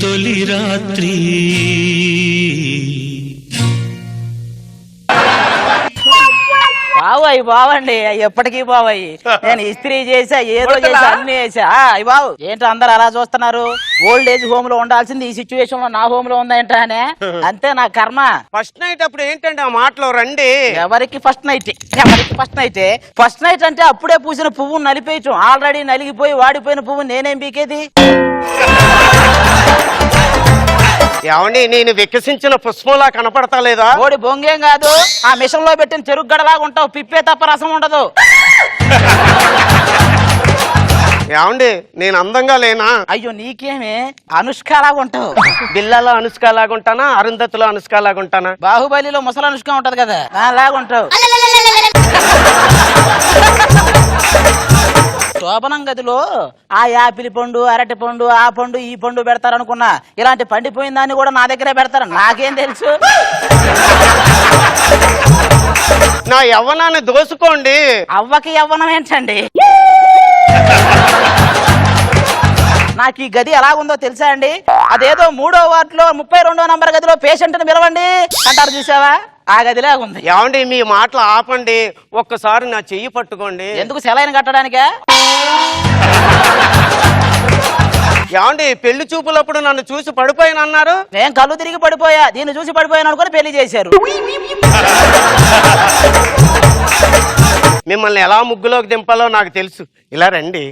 తొలి రాత్రి బావు అయ్యి బావండి ఎప్పటికీ బావయ్యి నేను ఇస్త్రీ చేసా ఏదో చేసా అన్ని చేసా అయ్యి బావు ఏంటో అందరు అలా చూస్తున్నారు ఓల్డ్ ఏజ్ హోమ్ లో ఉండాల్సింది ఈ సిచ్యువేషన్ లో నా హోమ్ లో ఉందేంటా అని అంతే నా కర్మ. ఫస్ట్ నైట్ అప్పుడు ఏంటంటే ఆ మాటలో రండి ఎవరికి ఫస్ట్ నైట్ ఫస్ట్ నైట్ అంటే అప్పుడే పూసిన పువ్వు నలిపేయటం ఆల్రెడీ నలిగిపోయి వాడిపోయిన పువ్వు నేనేం పీకేది. ఏమండి నేను వికసించిన పుష్పంలా కనపడతా లేదా? ఓడి బొంగేం కాదు ఆ మిషన్ లో పెట్టిన చెరుకు గడలాగా ఉంటావు పిప్పే తప్ప రసం ఉండదు. ఏమండి నేను అందంగా లేనా? అయ్యో నీకేమే అనుష్కలాగా ఉంటావు. బిల్లాలో అనుష్కలాగా ఉంటానా అరుంధతిలో అనుష్కలాగా ఉంటానా? బాహుబలిలో ముసలి అనుష్క ఉంటది కదా నాలాగా ఉంటావు. శోభనం గదిలో ఆ యాపిల్ పండు అరటి పండు ఆ పండు ఈ పండు పెడతారు అనుకున్నా ఇలాంటి పండిపోయిన దాన్ని కూడా నా దగ్గరే పెడతారు నాకేం తెలుసు. నా యవ్వనాన్ని దోసుకోండి. అవ్వకి యవ్వనం ఏంటండి? నాకు ఈ గది ఎలాగుందో తెలుసా అండి? అదేదో 3వ వార్డులో 32వ నంబర్ గదిలో పేషెంట్ ని పిలవండి అంటారు చూసావా ఆ గదిలాగుంది. ఏమండి మీ మాటలు ఆపండి ఒక్కసారి నా చెయ్యి పట్టుకోండి. ఎందుకు సెలైన్ కట్టడానికే? ఏమండి పెళ్లి చూపులప్పుడు నన్ను చూసి పడిపోయాను అన్నారు. నేను కళ్ళు తిరిగి పడిపోయా దీన్ని చూసి పడిపోయాను అనుకుని పెళ్లి చేశారు. మిమ్మల్ని ఎలా ముగ్గులోకి దింపాలో నాకు తెలుసు. ఇలా రండి.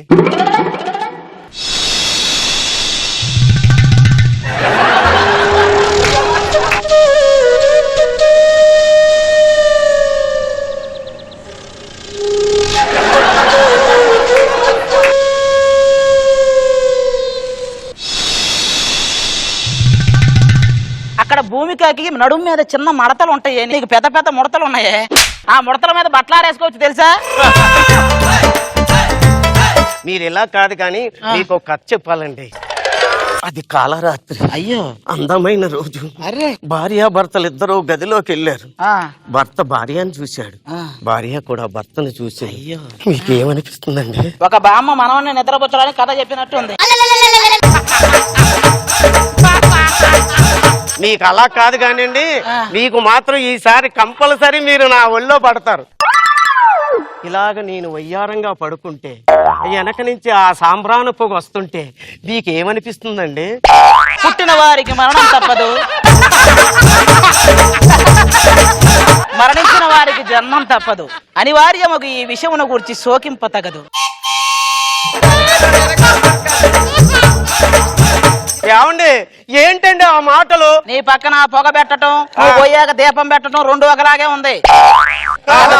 అక్కడ భూమికకి నడుము మీద చిన్న మడతలు ఉంటాయి నీకు పెద్ద పెద్ద ముడతలు ఉన్నాయి. ఆ ముడతల మీద బట్టలారేసుకోవచ్చు తెలుసా? మీరు ఇలా కాదు కానీ మీకు ఒక కథ చెప్పాలండి. అది కాలరాత్రి. అయ్యో అందమైన రోజు. అరే భార్యాభర్తలు ఇద్దరు గదిలోకి వెళ్ళారు. ఆ భర్త భార్యను చూశాడు, భార్య కూడా భర్తను చూసి. అయ్యో మీకేమనిపిస్తుందండి? ఒక బామ్మ మనవన్ని నిద్రపుచ్చడానికి కథ చెప్పినట్టు ఉంది. మీకు అలా కాదు కానివ్వండి మీకు మాత్రం ఈసారి కంపల్సరీ మీరు నా ఒళ్ళో పడతారు. ఇలాగ నేను వయ్యారంగా పడుకుంటే వెనక నుంచి ఆ సాంబ్రాను పొగ వస్తుంటే మీకేమనిపిస్తుందండి? పుట్టిన వారికి మరణం తప్పదు, మరణించిన వారికి జన్మం తప్పదు, అనివార్యముగు ఈ విషయమును గురించి శోకింప తగదు. ఏమండి ఏంటండి ఆ మాటలు? నీ పక్కన పొగ పెట్టడం నువ్వు పోయాక దీపం పెట్టడం రెండు ఒకలాగే ఉంది.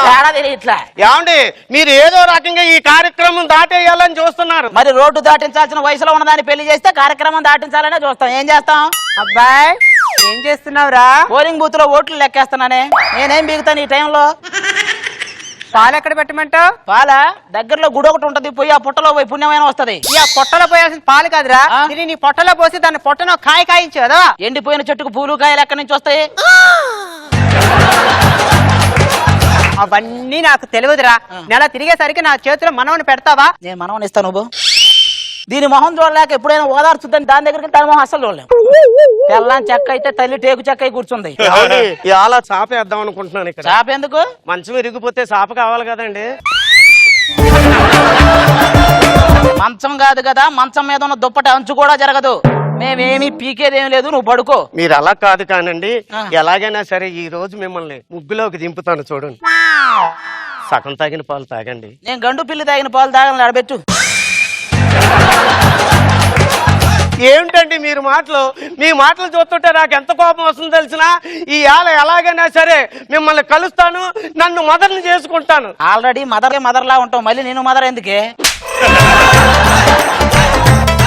తేడా తెలియట్లా. ఏమండి మీరు ఏదో రకంగా ఈ కార్యక్రమం దాటేయాలని చూస్తున్నారు. మరి రోడ్డు దాటించాల్సిన వయసులో ఉన్నదాన్ని పెళ్లి చేస్తే కార్యక్రమం దాటించాలనే చూస్తాం. ఏం చేస్తాం? అబ్బాయి ఏం చేస్తున్నావురా? పోలింగ్ బూత్ లో ఓట్లు లెక్కేస్తున్నానే. నేనేం బీగుతాను ఈ టైంలో? పాలు ఎక్కడ పెట్టమంటావు? పాల దగ్గరలో గుడి ఒకటి ఉంటది, పోయి ఆ పుట్టలో పోయి పుణ్యమైన వస్తది. ఈ ఆ పొట్టలో పోయాల్సిన పాలు కాదురా, ఇది నీ పొట్టలో పోసి దాన్ని పొట్టను కాయ కాయించు కదా. ఎండిపోయిన చెట్టుకు పూలు కాయలు ఎక్కడి నుంచి వస్తాయి? అవన్నీ నాకు తెలియదురా. నెల తిరిగేసరికి నా చేతిలో మనవని పెడతావా? నేను మనవని ఇస్తాను. నువ్వు దీని మొహం చూడలేక ఎప్పుడైనా ఓదార్చుద్దని దాని దగ్గరికి దాని మొహం అసలు చూడలేము. తెల్లని చెక్క అయితే తల్లి టేకు చెక్క కూర్చుంది. అలా చాపేద్దాం అనుకుంటున్నాను. ఇక్కడ చాప ఎందుకు? మంచం విరిగిపోతే చాప కావాలి కదండి. మంచం కాదు కదా, మంచం మీద ఉన్న దుప్పటి అంచు కూడా జరగదు. మేమేమి పీకేదేం లేదు, నువ్వు పడుకో. మీరు అలా కాదు కానండి, ఎలాగైనా సరే ఈ రోజు మిమ్మల్ని ముగ్గులోకి దింపుతాను. చూడండి, సగం తాగిన పాలు తాగండి. నేను గండు పిల్లి తాగిన పాలు తాగని నడబెట్టు. ఏమిటండి మీరు మాటలు? మీ మాటలు చూస్తుంటే నాకు ఎంత కోపం వస్తుందో తెలిసిన. ఈ ఏళ ఎలాగైనా సరే మిమ్మల్ని కలుస్తాను, నన్ను మదర్ని చేసుకుంటాను. ఆల్రెడీ మదర్ లా ఉంటావు, మళ్ళీ నేను మదర్ ఎందుకే?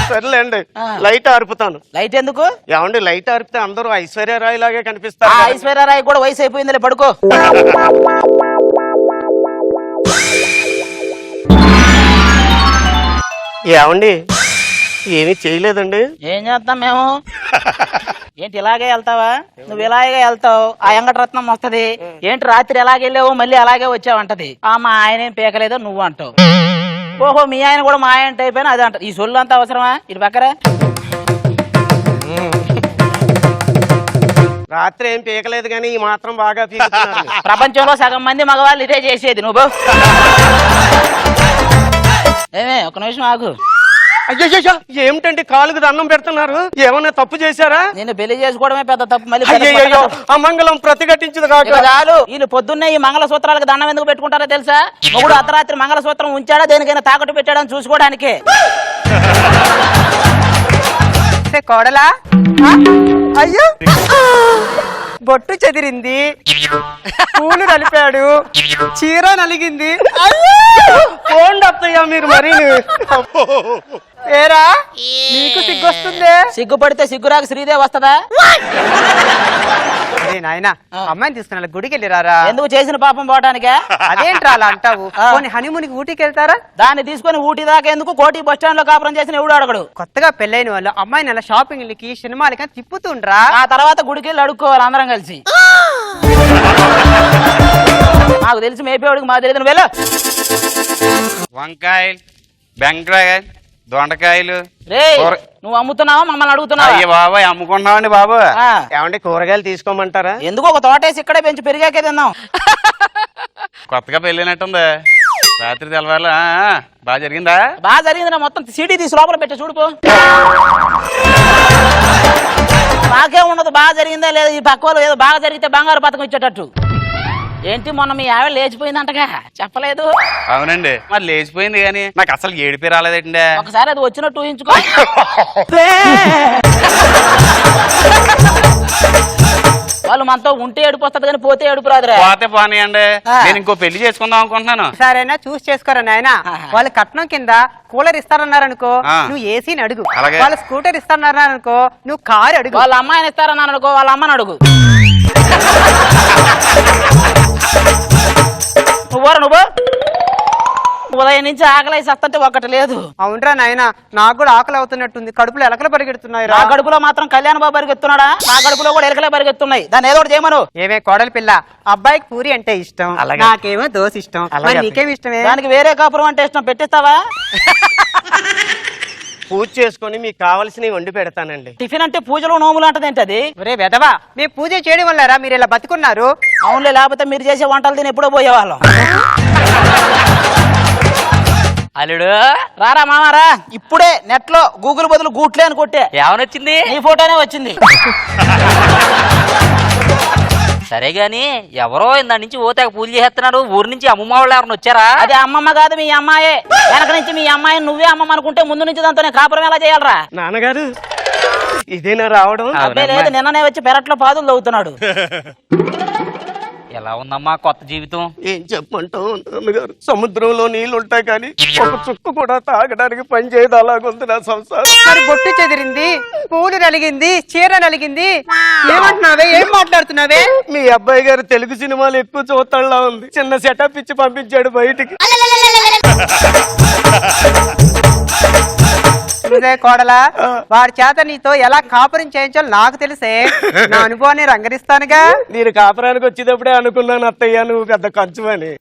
సర్లేండి, లైట్ ఆర్పుతాను. లైట్ ఎందుకు? ఏమండి లైట్ ఆర్పితే అందరూ ఐశ్వర్యరాయ్ లాగే కనిపిస్తారు. ఐశ్వర్యరాయ్ కూడా వయసు అయిపోయిందిలే, పడుకో. ఏమండి ఏమీ చేయలేదండి. ఏం చేస్తాం మేము? ఏంటి ఇలాగే వెళ్తావా? నువ్వు ఇలాగే వెళ్తావు, ఆ వెంకటరత్నం వస్తది. ఏంటి రాత్రి ఎలాగెళ్ళావు మళ్ళీ అలాగే వచ్చావంటది. మా ఆయన ఏం పీకలేదో నువ్వు అంటావు. ఓహో మీ ఆయన కూడా మా ఆయన టైప్ అయినా అది అంట. ఈ సొల్లు అంతా అవసరమా? ఇటు పక్కరా రాత్రి ఏం పీకలేదు కానీ ఈ మాత్రం బాగా పీకుతున్నారు. ప్రపంచంలో సగం మంది మగవాళ్ళు ఇదే చేసేది. నువ్వు ఏమే ఒక నిమిషం ఆగు. అయ్యో ఏమిటండి కాలుకు దండం పెడుతున్నారు? ఏమన్నా తప్పు చేశారా? నేను పెళ్లి చేసుకోవడమే పెద్ద తప్పు. మళ్ళీ అయ్యో అమంగళం ప్రతిఘటించదు కాక చాలు. వీళ్ళు పొద్దున్నే ఈ మంగళసూత్రాలకు దండం ఎందుకు పెట్టుకుంటారో తెలుసా? మొగుడు అర్ధరాత్రి మంగళసూత్రం ఉంచాడా దేనికైనా తాకట్టు పెట్టాడని చూసుకోవడానికే. కోడలా అయ్యో బొట్టు చెదిరింది, పూలు నలిపాడు, చీర నలిగింది. పోండి అత్తయ్య మీరు మరి. ఏరా నీకు సిగ్గొస్తుంది? సిగ్గుపడితే సిగ్గురాక శ్రీదేవి వస్తదా? అదే నాయన అమ్మాయిని తీసుకున్నా గుడికి వెళ్ళిరారా? ఎందుకు చేసిన పాపం పోవటానికే? అదేంట్రా అలా అంటావు? కొన్ని హనీమూన్కి ఊటీకి వెళ్తారా? దాన్ని తీసుకొని ఊటీ దాకా ఎందుకు? కోటి బస్ స్టాండ్ లో కాపురం చేసిన ఎవడు అడగడు. కొత్తగా పెళ్ళైన వాళ్ళు అమ్మాయిని అలా షాపింగ్లకి సినిమాలకి తిప్పుతుండ్రా. ఆ తర్వాత గుడికి వెళ్ళి అడుక్కోవాలి అందరం కలిసి. నాకు తెలిసి మేపేవాడికి మాకు తెలియదు. వెళ్ళు. వంకాయలు, బెండకాయలు, దొండకాయలు. రే నువ్వు అమ్ముతున్నావా మమ్మల్ని అడుగుతున్నావా? అయ్యో బాబాయ్ అమ్ముకుంటున్నామండి బాబు. ఏమండి కూరగాయలు తీసుకోమంటారా? ఎందుకు ఒక తోటేసి ఇక్కడే పెంచి పెరిగాకే తిందాం. కొత్తగా పెళ్ళినట్టుంది. రాత్రి తెల్లవారు బాగా జరిగిందా? బాగా జరిగింది. మొత్తం సీడీ తీసి లోపల పెట్టే చూడుకో. నాకే ఉండదు బాగా జరిగిందా లేదా. ఈ పక్క వాళ్ళు ఏదో బాగా జరిగితే బంగారు పథకం ఇచ్చేటట్టు. ఏంటి మొన్న మీ ఆవిడ లేచిపోయిందంటగా చెప్పలేదు? అవునండి మరి లేచిపోయింది కానీ నాకు అసలు ఏడిపి రాలేదండి. ఒకసారి అది వచ్చినట్టు ఊహించుకో. వాళ్ళు మనతో ఉంటే ఏడుపు వస్తుంది కానీ పోతే ఏడుపు రాదురా. పోతే పోనీయండి, నేను ఇంకో పెళ్లి చేసుకుందాం అనుకుంటున్నాను. సరేనా చూసి చేసుకోరా నాయన. వాళ్ళ కట్నం కింద కూలర్ ఇస్తారన్నారనుకో నువ్వు ఏసీని అడుగు. అలాగే. వాళ్ళ స్కూటర్ ఇస్తారన్నారనుకో నువ్వు కారు అడుగు. వాళ్ళ అమ్మాయిని ఇస్తారన్నాను అనుకో వాళ్ళ అమ్మని అడుగు. నువ్వు ఉదయం నుంచి ఆకలి వస్తుంటే ఒక్కటి లేదు. అవునరా నాయన నాకు కూడా ఆకలి అవుతున్నట్టుంది. కడుపులో ఎలకలు పరిగెడుతున్నాయి. నా కడుపులో మాత్రం కళ్యాణ్ బాబు పరిగెత్తున్నాడా? నా కడుపులో కూడా ఎలకలే పరిగెత్తున్నాయి. దాన్ని ఏదో ఒకటి చేయమను. ఏమే కోడలి పిల్ల, అబ్బాయికి పూరి అంటే ఇష్టం, నాకేమో దోశ ఇష్టం. మరి నీకేమి ఇష్టమే? దానికి వేరే కాపురం అంటే ఇష్టం. పెట్టిస్తావా? పూజ చేసుకొని మీకు కావాల్సినవి వండి పెడతానండి. టిఫిన్ అంటే పూజలు నోములు అంటది ఏంటది? ఒరే వెదవా, మేము పూజ చేయడం వల్లరా మీరు ఇలా బతుకున్నారు. అవునులే, లేకపోతే మీరు చేసే వంటలు తిని ఎప్పుడో పోయేవాళ్ళం. అల్లుడు రారా మామారా. ఇప్పుడే నెట్ లో గూగుల్ బదులు గూట్లే అని కొట్టే ఏమనొచ్చింది? నీ ఫోటోనే వచ్చింది. సరే గాని ఎవరో ఇందా నుంచి ఓతాక పూజ చేస్తున్నారు. ఊరి నుంచి అమ్మమ్మ వాళ్ళు ఎవరైనా వచ్చారా? అది అమ్మమ్మ కాదు మీ అమ్మాయే. వెనక నుంచి మీ అమ్మాయిని నువ్వే అమ్మమ్మ అనుకుంటే ముందు నుంచి దాంతో కాపురం ఎలా చేయాలరా? నాన్నగారు ఇదేనా రావడం? అబ్బాయి లేదు, నిన్ననే వచ్చి పెరట్లో పాదులు తవ్వుతున్నాడు. ఎలా ఉందమ్మా కొత్త జీవితం? ఏం చెప్పమంటావు నాన్నగారు, సముద్రంలో నీళ్లు ఉంటాయి కానీ ఒక చుక్క కూడా తాగడానికి పని చేయదు. అలాగుంది నా సంసారం. మరి బొట్టు చెదిరింది, పూలు నలిగింది, చీర నలిగింది. ఏమంటున్నావే? ఏం మాట్లాడుతున్నావే? మీ అబ్బాయి గారు తెలుగు సినిమాలు ఎక్కువ చూస్తాడులా ఉంది. చిన్న సెటప్ ఇచ్చి పంపించాడు బయటికి. కోడలా, వాడి చేత నీతో ఎలా కాపురం చేయించాలో నాకు తెలిసే. నా అనుభవాన్ని రంగరిస్తానుగా. నేను కాపురానికి వచ్చేటప్పుడే అనుకున్నాను అత్తయ్య నువ్వు పెద్ద కంచుమని.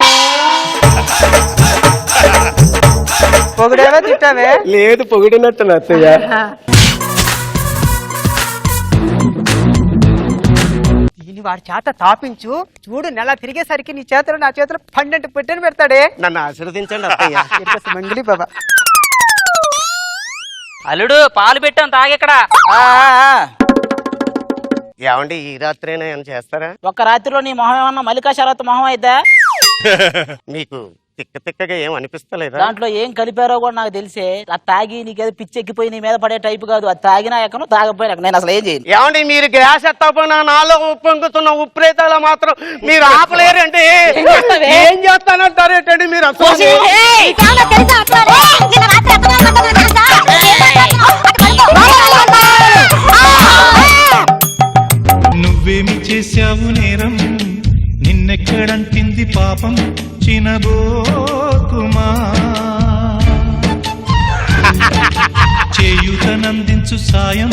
పొగిడేవే తిట్టావే? లేదు పొగిడినట్టు అత్తయ్య. దీన్ని వాడి చేత తాపించు చూడు. నెల తిరిగేసరికి నీ చేతులు నా చేతులు 12 పెట్టెను పెడతాడే. నన్ను ఆశీర్వదించండి అత్తయ్య. మంగిలి బాబా. అల్లుడు పాలు పెట్టాం తాగెక్కడ? ఏమండి ఈ రాత్రైనా ఏమైనా చేస్తారా? ఒక్క రాత్రిలో నీ మొహం ఏమన్నా మల్లికా శరత్ మొహం అయితే? మీకు తిక్క తిక్కగా ఏం అనిపిస్తలేదా? దాంట్లో ఏం కలిపారో కూడా నాకు తెలిసే. అది తాగి నీకేదో పిచ్చి ఎక్కిపోయి నీ మీద పడే టైపు కాదు. అది తాగినా ఎక్కను, తాగపోయినా నేను అసలు ఏం చేయను. ఏమండి మీరు గ్యాస్ ఎత్తపోయినా నాలో ఉప్పొంగుతున్న ఉప్రేతాల మాత్రం మీరు ఆపలేరండి. ఏం చేస్తానంటారు ఏంటండి మీరు? అసలు నువ్వేమి చేశావు నేరం, నిన్నెక్కడంటింది పాపం చినబోకుమా. చేయుతనందించు సాయం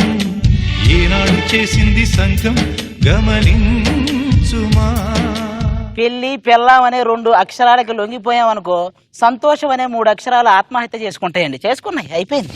ఏనాడు చేసింది సంఘం గమనించుమా. పెళ్లి పెళ్ళాం అనే 2 అక్షరాలకి లొంగిపోయామనుకో, సంతోషం అనే 3 అక్షరాలు ఆత్మహత్య చేసుకుంటాయండి. చేసుకున్నాయి, అయిపోయింది.